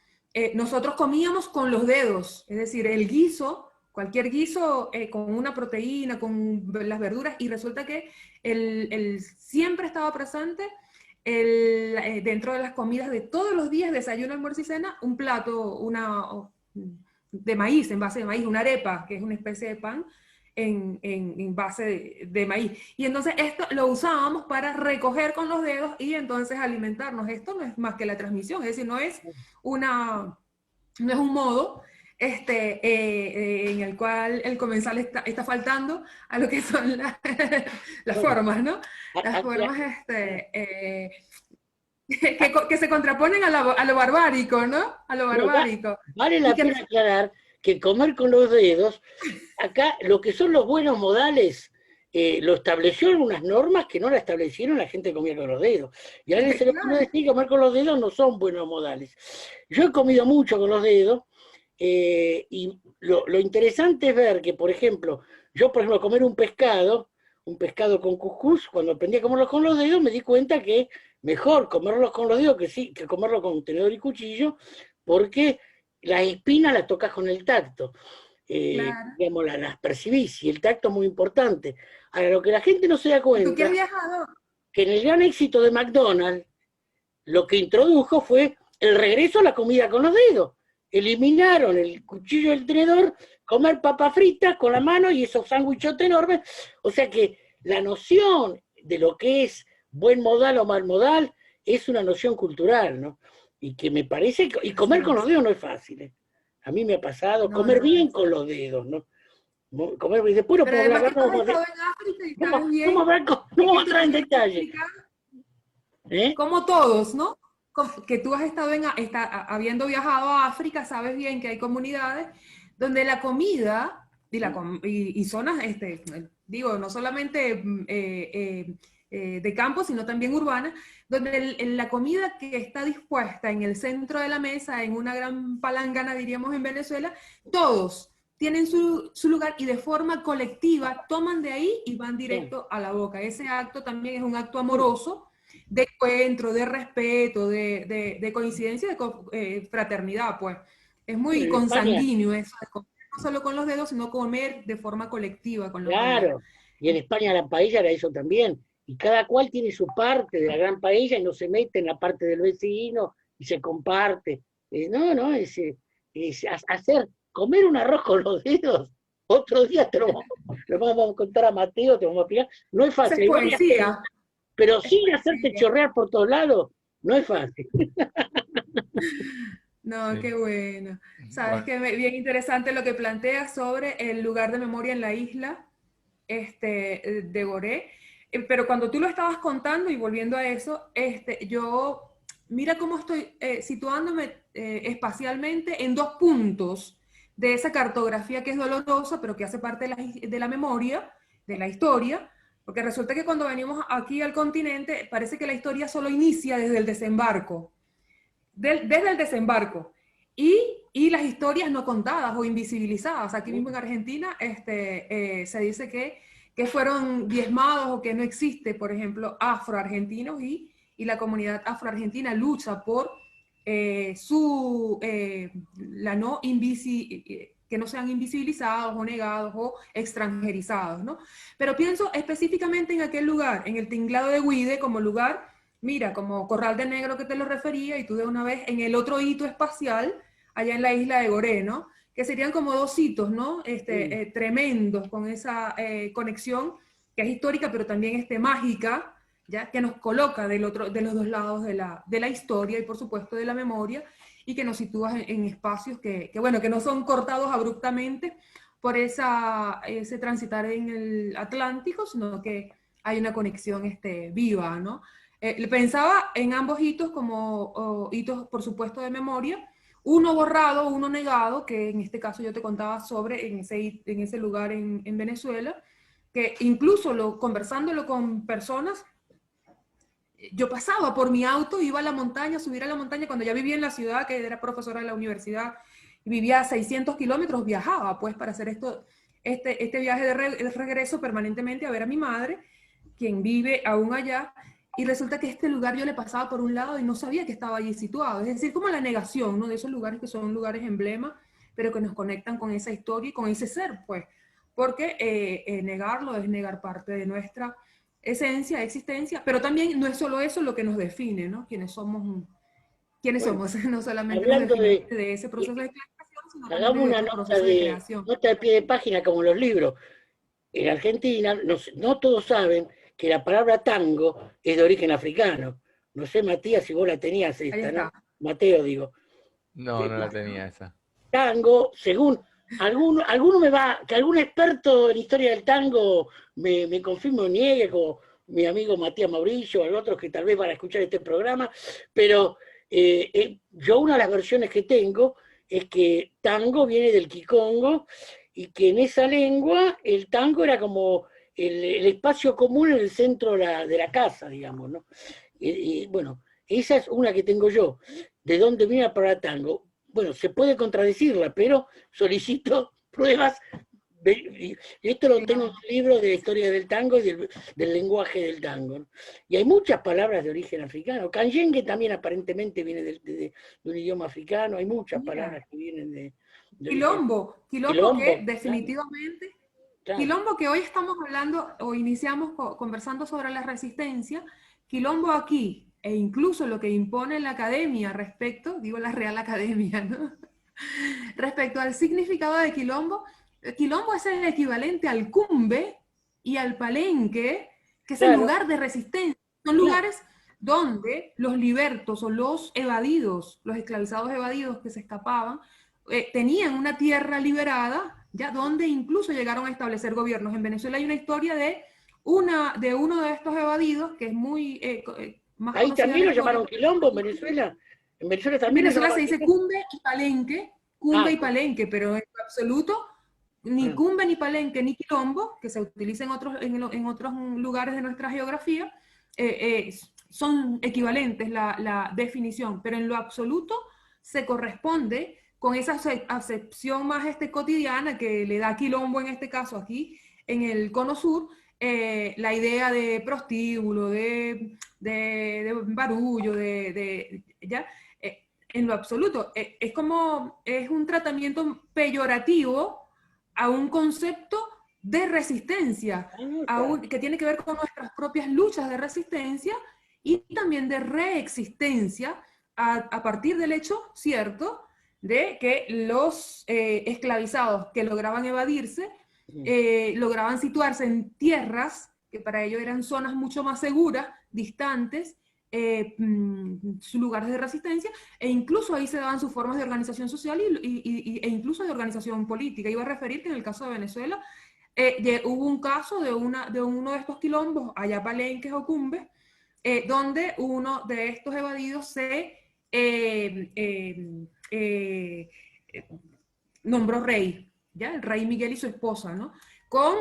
nosotros comíamos con los dedos, es decir, el guiso, cualquier guiso con una proteína, con las verduras, y resulta que siempre estaba presente dentro de las comidas de todos los días, desayuno, almuerzo y cena, un plato, de maíz, en base de maíz, una arepa, que es una especie de pan, en base de maíz. Y entonces esto lo usábamos para recoger con los dedos y entonces alimentarnos. Esto no es más que la transmisión, es decir, no es un modo en el cual el comensal está faltando a lo que son las bueno, formas, ¿no? Las acá, formas que se contraponen a lo barbárico, ¿no? A lo no, barbárico. vale Y la que pena aclarar que comer con los dedos, acá lo que son los buenos modales, lo establecieron unas normas que no la establecieron la gente que comía con los dedos. Y a alguien se le puede claro, decir que comer con los dedos no son buenos modales. Yo he comido mucho con los dedos, y lo interesante es ver que, por ejemplo, yo, por ejemplo, comer un pescado con cuscús, cuando aprendí a comerlo con los dedos, me di cuenta que mejor comerlos con los dedos que sí, que comerlo con tenedor y cuchillo, porque las espinas las tocas con el tacto. claro. Digamos, las percibís, y el tacto es muy importante. Ahora, lo que la gente no se da ¿Y tú que has cuenta, viajado? que en el gran éxito de McDonald's, lo que introdujo fue el regreso a la comida con los dedos. Eliminaron el cuchillo y el tenedor, comer papas fritas con la mano y esos sándwichotes enormes. O sea que la noción de lo que es buen modal o mal modal es una noción cultural, ¿no? Y que me parece, y Así comer con los es. dedos no es fácil, ¿eh? A mí me ha pasado, No, comer no bien es. con los dedos, ¿no? Comer, y después no Pero podemos además que hablar, tú has no, estado en África y no, sabes no, bien no que vamos a tú entrar en tienes que detalle. explicar ¿Eh? como todos, ¿no? Que tú has estado habiendo viajado a África, sabes bien que hay comunidades donde la comida y zonas, digo, no solamente de campo, sino también urbanas, donde la comida que está dispuesta en el centro de la mesa, en una gran palangana, diríamos en Venezuela, todos tienen su lugar y de forma colectiva toman de ahí y van directo a la boca. Ese acto también es un acto amoroso de encuentro, de respeto, de coincidencia, fraternidad, pues. Es Bueno, muy en España, consanguíneo eso, de comer no solo con los dedos, sino comer de forma colectiva con los dedos. claro, y en España la paella era eso también, y cada cual tiene su parte de la gran paella y no se mete en la parte del vecino y se comparte. No, no, hacer, comer un arroz con los dedos, otro día lo vamos a contar a Mateo, te vamos a explicar, no es Esa es fácil, hay varias poesía, técnicas, pero es sin hacerte poesía. chorrear por todos lados, no es fácil. No, Sí. qué bueno. Sabes Bueno, que bien interesante lo que planteas sobre el lugar de memoria en la isla de Boré. Pero cuando tú lo estabas contando y volviendo a eso, mira cómo estoy situándome espacialmente en dos puntos de esa cartografía que es dolorosa, pero que hace parte de la memoria, de la historia, porque resulta que cuando venimos aquí al continente, parece que la historia solo inicia desde el desembarco desde el desembarco. Y las historias no contadas o invisibilizadas. Aquí mismo en Argentina se dice que fueron diezmados o que no existe, por ejemplo, afroargentinos y la comunidad afroargentina lucha por la no que no sean invisibilizados o negados o extranjerizados, ¿no? Pero pienso específicamente en aquel lugar, en el Tinglado de Huide, como lugar, mira, como Corral de Negro que te lo refería, y tú de una vez en el otro hito espacial, allá en la isla de Gorée, ¿no? Que serían como dos hitos, ¿no? Tremendos con esa conexión que es histórica, pero también mágica, ¿ya? Que nos coloca de los dos lados de la historia y por supuesto de la memoria, y que nos sitúa en espacios bueno, que no son cortados abruptamente por ese transitar en el Atlántico, sino que hay una conexión viva, ¿no? Pensaba en ambos hitos como hitos, por supuesto, de memoria, uno borrado, uno negado, que en este caso yo te contaba sobre en ese lugar en Venezuela, que incluso conversándolo con personas, yo pasaba por mi auto, iba a la montaña, subir a la montaña, cuando ya vivía en la ciudad, que era profesora de la universidad, y vivía a 600 kilómetros, viajaba pues para hacer este viaje de regreso permanentemente a ver a mi madre, quien vive aún allá, y resulta que este lugar yo le pasaba por un lado y no sabía que estaba allí situado, es decir, como la negación, ¿no? De esos lugares que son lugares emblema, pero que nos conectan con esa historia y con ese ser, pues, porque negarlo es negar parte de nuestra esencia, existencia, pero también no es solo eso lo que nos define, ¿no? ¿Quiénes Bueno, somos? No solamente nos hablando definimos de ese proceso de creación, sino también hagamos de una otros procesos de creación. nota de pie de página como los libros. En Argentina no todos saben que la palabra tango es de origen africano. No sé, Matías, si vos la tenías Ahí esta, ¿no? está. Mateo, digo. No, no la tenía esa. Tango, según que algún experto en historia del tango me confirme o niegue, como mi amigo Matías Mauricio o otros que tal vez van a escuchar este programa, pero yo una de las versiones que tengo es que tango viene del Kikongo y que en esa lengua el tango era como el espacio común en el centro de la casa, digamos, ¿no? Bueno, esa es una que tengo yo. ¿De dónde viene la palabra tango? Bueno, se puede contradecirla, pero solicito pruebas. Y esto lo tengo en un libro de la historia del tango y del lenguaje del tango, ¿no? Y hay muchas palabras de origen africano. Kanyengue también aparentemente viene de un idioma africano. Hay muchas palabras que vienen de origen. Quilombo que Quilombo, definitivamente, claro. Quilombo que hoy estamos hablando o iniciamos conversando sobre la resistencia, Quilombo aquí, e incluso lo que impone la academia respecto, digo la Real Academia, ¿no? Respecto al significado de quilombo, quilombo es el equivalente al cumbe y al palenque, que es el Claro, lugar de resistencia. Son claro. lugares donde los libertos o los evadidos, los esclavizados evadidos que se escapaban, tenían una tierra liberada, ya donde incluso llegaron a establecer gobiernos. En Venezuela hay una historia de uno de estos evadidos que es muy más Ahí conocida en también la lo historia. llamaron quilombo en Venezuela. En Venezuela En también lo Venezuela llamaron se dice quilombo. cumbe Ah, y palenque, pero en absoluto ni ah, cumbe, ni palenque, ni quilombo, que se utiliza en otros lugares de nuestra geografía, son equivalentes la definición, pero en lo absoluto se corresponde con esa acepción más cotidiana que le da quilombo en este caso aquí, en el cono sur, la idea de prostíbulo, de barullo, ¿ya? En lo absoluto. Es un tratamiento peyorativo a un concepto de resistencia, claro. que tiene que ver con nuestras propias luchas de resistencia y también de reexistencia a partir del hecho cierto de que los esclavizados que lograban evadirse, lograban situarse en tierras que para ellos eran zonas mucho más seguras, distantes, lugares de resistencia, e incluso ahí se daban sus formas de organización social e incluso de organización política. Iba a referir que en el caso de Venezuela hubo un caso de uno de estos quilombos, allá Palenques o Cumbes, donde uno de estos evadidos se eh, nombró rey, ¿ya? El rey Miguel y su esposa, ¿no?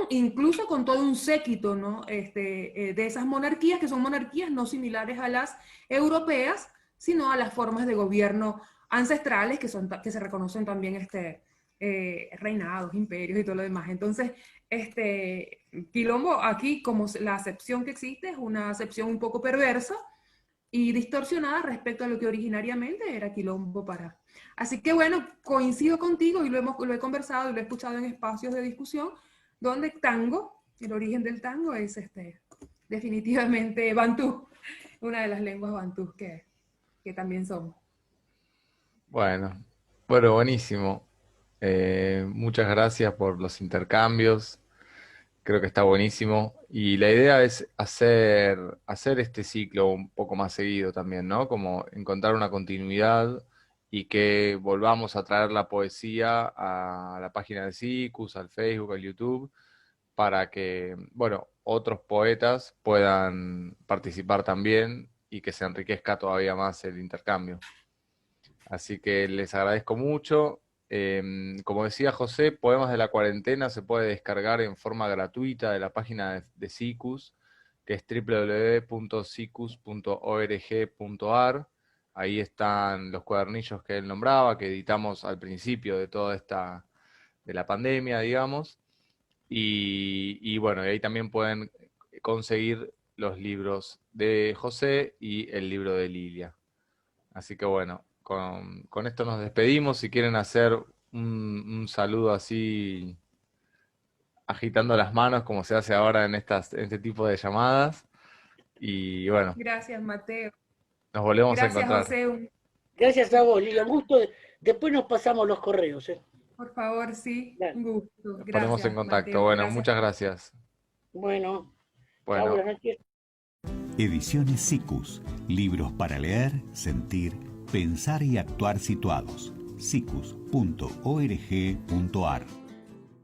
Incluso con todo un séquito, ¿no? De esas monarquías, que son monarquías no similares a las europeas, sino a las formas de gobierno ancestrales que se reconocen también reinados, imperios y todo lo demás. Entonces, Quilombo aquí, como la acepción que existe, es una acepción un poco perversa y distorsionada respecto a lo que originariamente era Quilombo para. Así que bueno, coincido contigo y lo he conversado y lo he escuchado en espacios de discusión, donde tango, el origen del tango es definitivamente bantú, una de las lenguas bantús que también somos. Bueno, buenísimo. Muchas gracias por los intercambios. Creo que está buenísimo. Y la idea es hacer este ciclo un poco más seguido también, ¿no? Como encontrar una continuidad y que volvamos a traer la poesía a la página de SICUS, al Facebook, al YouTube, para que, bueno, otros poetas puedan participar también y que se enriquezca todavía más el intercambio. Así que les agradezco mucho. Como decía José, Poemas de la Cuarentena se puede descargar en forma gratuita de la página de SICUS, que es www.sicus.org.ar. Ahí están los cuadernillos que él nombraba, que editamos al principio de toda de la pandemia, digamos. Y bueno, ahí también pueden conseguir los libros de José y el libro de Lilia. Así que bueno, con esto nos despedimos. Si quieren hacer un saludo así, agitando las manos, como se hace ahora en este tipo de llamadas. Y bueno, Gracias, Mateo. nos volvemos a Gracias, encontrar. José. Gracias a vos, Lilian. Gusto. Después nos pasamos los correos. Por favor, sí, Dale. un gusto. Nos ponemos en Gracias, contacto. Mateo. Bueno, Gracias. muchas gracias. Bueno, chao, Bueno, buenas noches. Ediciones SICUS. Libros para leer, sentir, pensar y actuar situados. sicus.org.ar